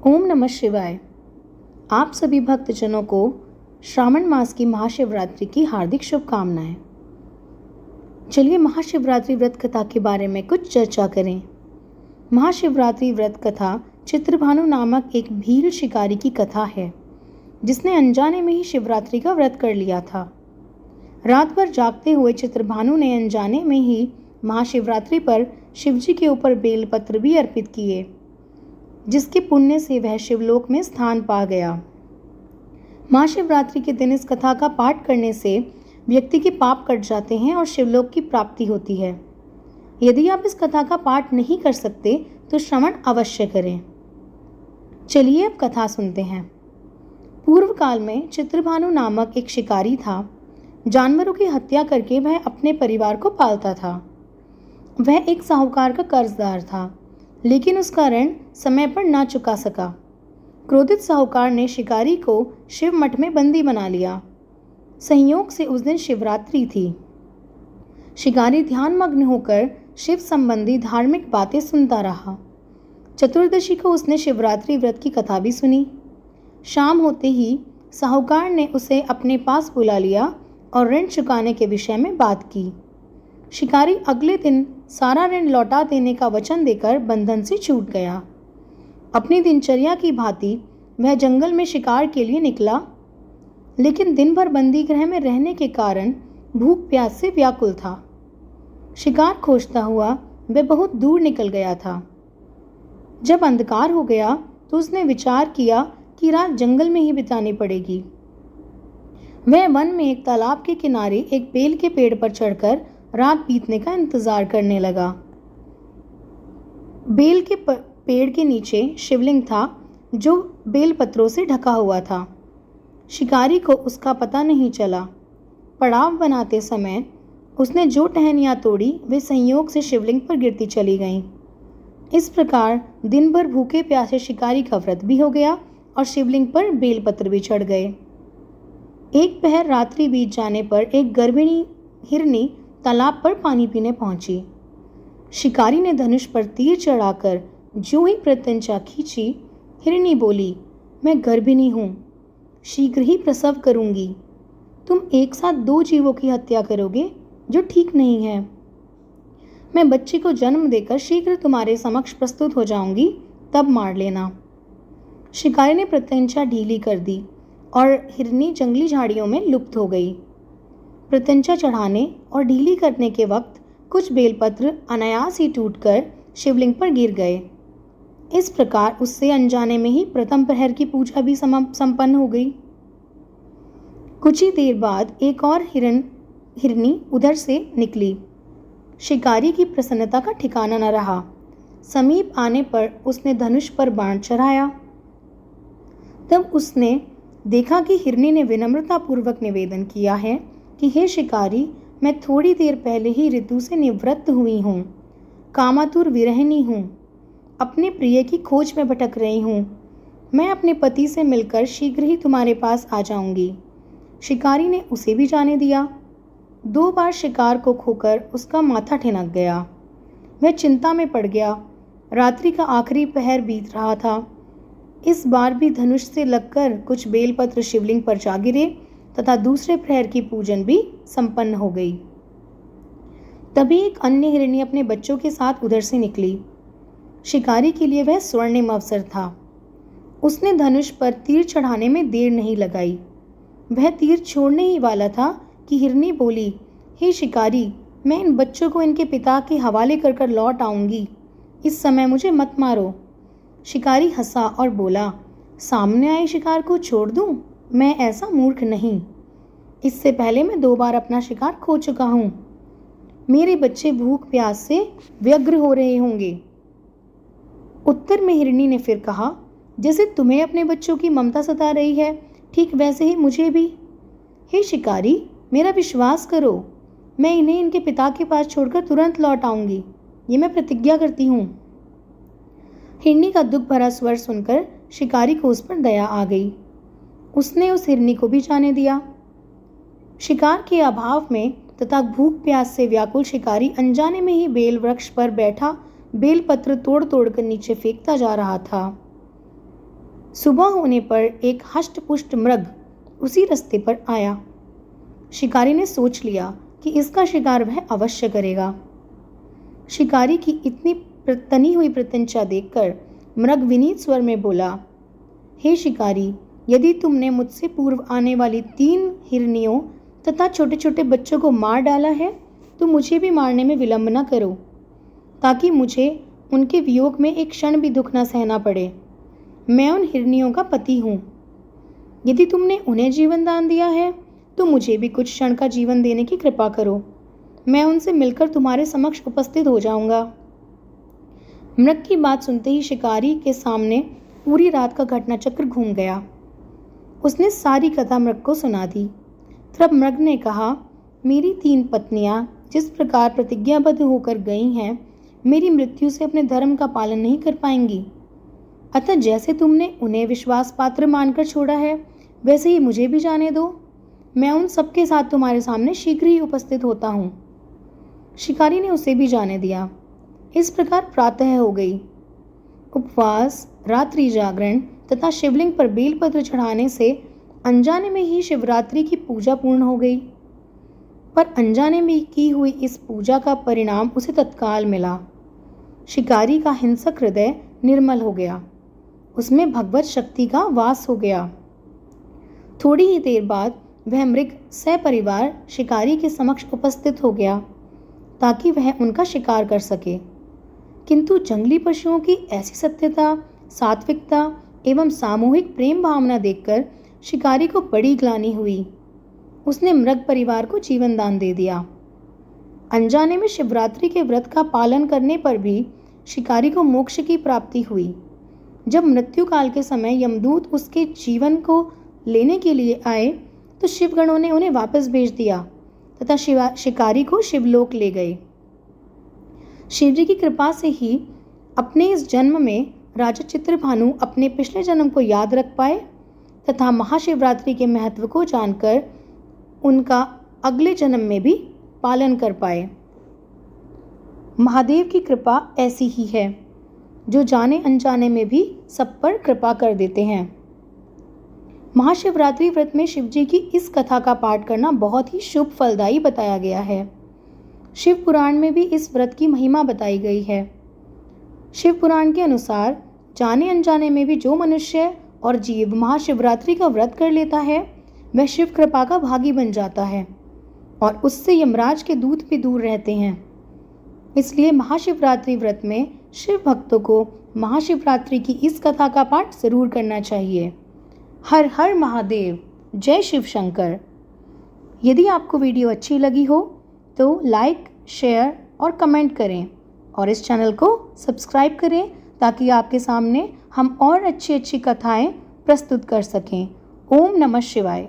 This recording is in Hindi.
ओम नमः शिवाय। आप सभी भक्तजनों को श्रावण मास की महाशिवरात्रि की हार्दिक शुभकामनाएं। चलिए महाशिवरात्रि व्रत कथा के बारे में कुछ चर्चा करें। महाशिवरात्रि व्रत कथा चित्रभानु नामक एक भील शिकारी की कथा है, जिसने अनजाने में ही शिवरात्रि का व्रत कर लिया था। रात भर जागते हुए चित्रभानु ने अनजाने में ही महाशिवरात्रि पर शिवजी के ऊपर बेलपत्र भी अर्पित किए, जिसके पुण्य से वह शिवलोक में स्थान पा गया। महाशिवरात्रि के दिन इस कथा का पाठ करने से व्यक्ति के पाप कट जाते हैं और शिवलोक की प्राप्ति होती है। यदि आप इस कथा का पाठ नहीं कर सकते तो श्रवण अवश्य करें। चलिए अब कथा सुनते हैं। पूर्व काल में चित्रभानु नामक एक शिकारी था। जानवरों की हत्या करके वह अपने परिवार को पालता था। वह एक साहूकार का कर्जदार था, लेकिन उसका ऋण समय पर ना चुका सका। क्रोधित साहूकार ने शिकारी को शिव मठ में बंदी बना लिया। संयोग से उस दिन शिवरात्रि थी। शिकारी ध्यानमग्न होकर शिव संबंधी धार्मिक बातें सुनता रहा। चतुर्दशी को उसने शिवरात्रि व्रत की कथा भी सुनी। शाम होते ही साहूकार ने उसे अपने पास बुला लिया और ऋण चुकाने के विषय में बात की। शिकारी अगले दिन सारा ऋण लौटा देने का वचन देकर बंधन से छूट गया। अपनी दिनचर्या की भांति वह जंगल में शिकार के लिए निकला, लेकिन दिन भर बंदी गृह में रहने के कारण भूख प्यास से व्याकुल था। शिकार खोजता हुआ वह बहुत दूर निकल गया था। जब अंधकार हो गया तो उसने विचार किया कि रात जंगल में ही बितानी पड़ेगी। वह वन में एक तालाब के किनारे एक बेल के पेड़ पर चढ़कर रात बीतने का इंतजार करने लगा। बेल के पेड़ के नीचे शिवलिंग था, जो बेल पत्रों से ढका हुआ था। शिकारी को उसका पता नहीं चला। पड़ाव बनाते समय उसने जो टहनियाँ तोड़ी वे संयोग से शिवलिंग पर गिरती चली गईं। इस प्रकार दिन भर भूखे प्यासे शिकारी का व्रत भी हो गया और शिवलिंग पर बेलपत्र भी चढ़ गए। एक पहर रात्रि बीत जाने पर एक गर्भिणी हिरनी तालाब पर पानी पीने पहुंची। शिकारी ने धनुष पर तीर चढ़ाकर जो ही प्रत्यंचा खींची, हिरनी बोली, मैं गर्भिणी हूँ, शीघ्र ही प्रसव करूंगी। तुम एक साथ दो जीवों की हत्या करोगे, जो ठीक नहीं है। मैं बच्चे को जन्म देकर शीघ्र तुम्हारे समक्ष प्रस्तुत हो जाऊंगी, तब मार लेना। शिकारी ने प्रत्यंचा ढीली कर दी और हिरनी जंगली झाड़ियों में लुप्त हो गई। प्रत्यंचा चढ़ाने और ढीली करने के वक्त कुछ बेलपत्र अनायास ही टूटकर शिवलिंग पर गिर गए। इस प्रकार उससे अनजाने में ही प्रथम प्रहर की पूजा भी संपन्न हो गई। कुछ ही देर बाद एक और हिरनी उधर से निकली। शिकारी की प्रसन्नता का ठिकाना न रहा। समीप आने पर उसने धनुष पर बाण चढ़ाया। तब उसने देखा कि हिरनी ने विनम्रतापूर्वक निवेदन किया है कि हे शिकारी, मैं थोड़ी देर पहले ही ऋतु से निवृत्त हुई हूँ, कामातुर विरहिणी हूँ, अपने प्रिय की खोज में भटक रही हूँ। मैं अपने पति से मिलकर शीघ्र ही तुम्हारे पास आ जाऊंगी। शिकारी ने उसे भी जाने दिया। 2 बार शिकार को खोकर उसका माथा ठिनक गया। वह चिंता में पड़ गया। रात्रि का आखिरी पहर बीत रहा था। इस बार भी धनुष से लगकर कुछ बेलपत्र शिवलिंग पर जा गिरे तथा दूसरे प्रहर की पूजन भी संपन्न हो गई। तभी एक अन्य हिरनी अपने बच्चों के साथ उधर से निकली। शिकारी के लिए वह स्वर्णिम अवसर था। उसने धनुष पर तीर चढ़ाने में देर नहीं लगाई। वह तीर छोड़ने ही वाला था कि हिरनी बोली, हे शिकारी, मैं इन बच्चों को इनके पिता के हवाले कर लौट आऊंगी। इस समय मुझे मत मारो। शिकारी हंसा और बोला, सामने आए शिकार को छोड़ दूं? मैं ऐसा मूर्ख नहीं। इससे पहले मैं 2 बार अपना शिकार खो चुका हूँ। मेरे बच्चे भूख प्यास से व्यग्र हो रहे होंगे। उत्तर में हिरनी ने फिर कहा, जैसे तुम्हें अपने बच्चों की ममता सता रही है, ठीक वैसे ही मुझे भी। हे शिकारी, मेरा विश्वास करो, मैं इन्हें इनके पिता के पास छोड़कर तुरंत लौट आऊंगी। ये मैं प्रतिज्ञा करती हूँ। हिरनी का दुख भरा स्वर सुनकर शिकारी को उस पर दया आ गई। उसने उस हिरनी को भी जाने दिया। शिकार के अभाव में तथा भूख प्यास से व्याकुल शिकारी अनजाने में ही बेल वृक्ष पर बैठा बेलपत्र तोड़ तोड़ कर नीचे फेंकता जा रहा था। सुबह होने पर एक हष्ट-पुष्ट मृग उसी रास्ते पर आया। शिकारी ने सोच लिया कि इसका शिकार वह अवश्य करेगा। शिकारी की इतनी तनी हुई प्रत्यंचा देखकर मृग विनीत स्वर में बोला, हे शिकारी, यदि तुमने मुझसे पूर्व आने वाली 3 हिरनियों तथा छोटे छोटे बच्चों को मार डाला है तो मुझे भी मारने में विलंब न करो, ताकि मुझे उनके वियोग में एक क्षण भी दुख न सहना पड़े। मैं उन हिरनियों का पति हूँ। यदि तुमने उन्हें जीवन दान दिया है तो मुझे भी कुछ क्षण का जीवन देने की कृपा करो। मैं उनसे मिलकर तुम्हारे समक्ष उपस्थित हो जाऊंगा। मृग की बात सुनते ही शिकारी के सामने पूरी रात का घटनाचक्र घूम गया। उसने सारी कथा मृग को सुना दी। तब मृग ने कहा, मेरी 3 पत्नियां जिस प्रकार प्रतिज्ञाबद्ध होकर गई हैं, मेरी मृत्यु से अपने धर्म का पालन नहीं कर पाएंगी। अतः जैसे तुमने उन्हें विश्वास पात्र मानकर छोड़ा है, वैसे ही मुझे भी जाने दो। मैं उन सबके साथ तुम्हारे सामने शीघ्र ही उपस्थित होता हूँ। शिकारी ने उसे भी जाने दिया। इस प्रकार प्रातः हो गई। उपवास, रात्रि जागरण तथा शिवलिंग पर बेलपत्र चढ़ाने से अनजाने में ही शिवरात्रि की पूजा पूर्ण हो गई। पर अनजाने में की हुई इस पूजा का परिणाम उसे तत्काल मिला। शिकारी का हिंसक हृदय निर्मल हो गया। उसमें भगवत शक्ति का वास हो गया। थोड़ी ही देर बाद वह मृग सपरिवार शिकारी के समक्ष उपस्थित हो गया ताकि वह उनका शिकार कर सके। किंतु जंगली पशुओं की ऐसी सत्यता, सात्विकता एवं सामूहिक प्रेम भावना देखकर शिकारी को बड़ी ग्लानि हुई। उसने मृग परिवार को जीवन दान दे दिया। अनजाने में शिवरात्रि के व्रत का पालन करने पर भी शिकारी को मोक्ष की प्राप्ति हुई। जब मृत्यु काल के समय यमदूत उसके जीवन को लेने के लिए आए तो शिवगणों ने उन्हें वापस भेज दिया तथा शिकारी को शिवलोक ले गए। शिवजी की कृपा से ही अपने इस जन्म में राजा चित्रभानु अपने पिछले जन्म को याद रख पाए तथा महाशिवरात्रि के महत्व को जानकर उनका अगले जन्म में भी पालन कर पाए। महादेव की कृपा ऐसी ही है, जो जाने अनजाने में भी सब पर कृपा कर देते हैं। महाशिवरात्रि व्रत में शिवजी की इस कथा का पाठ करना बहुत ही शुभ फलदायी बताया गया है। शिव पुराण में भी इस व्रत की महिमा बताई गई है। शिव पुराण के अनुसार जाने अनजाने में भी जो मनुष्य और जीव महाशिवरात्रि का व्रत कर लेता है, वह शिव कृपा का भागी बन जाता है और उससे यमराज के दूत भी दूर रहते हैं। इसलिए महाशिवरात्रि व्रत में शिव भक्तों को महाशिवरात्रि की इस कथा का पाठ जरूर करना चाहिए। हर हर महादेव, जय शिव शंकर। यदि आपको वीडियो अच्छी लगी हो तो लाइक, शेयर और कमेंट करें और इस चैनल को सब्सक्राइब करें ताकि आपके सामने हम और अच्छी अच्छी कथाएं प्रस्तुत कर सकें। ओम नमः शिवाय।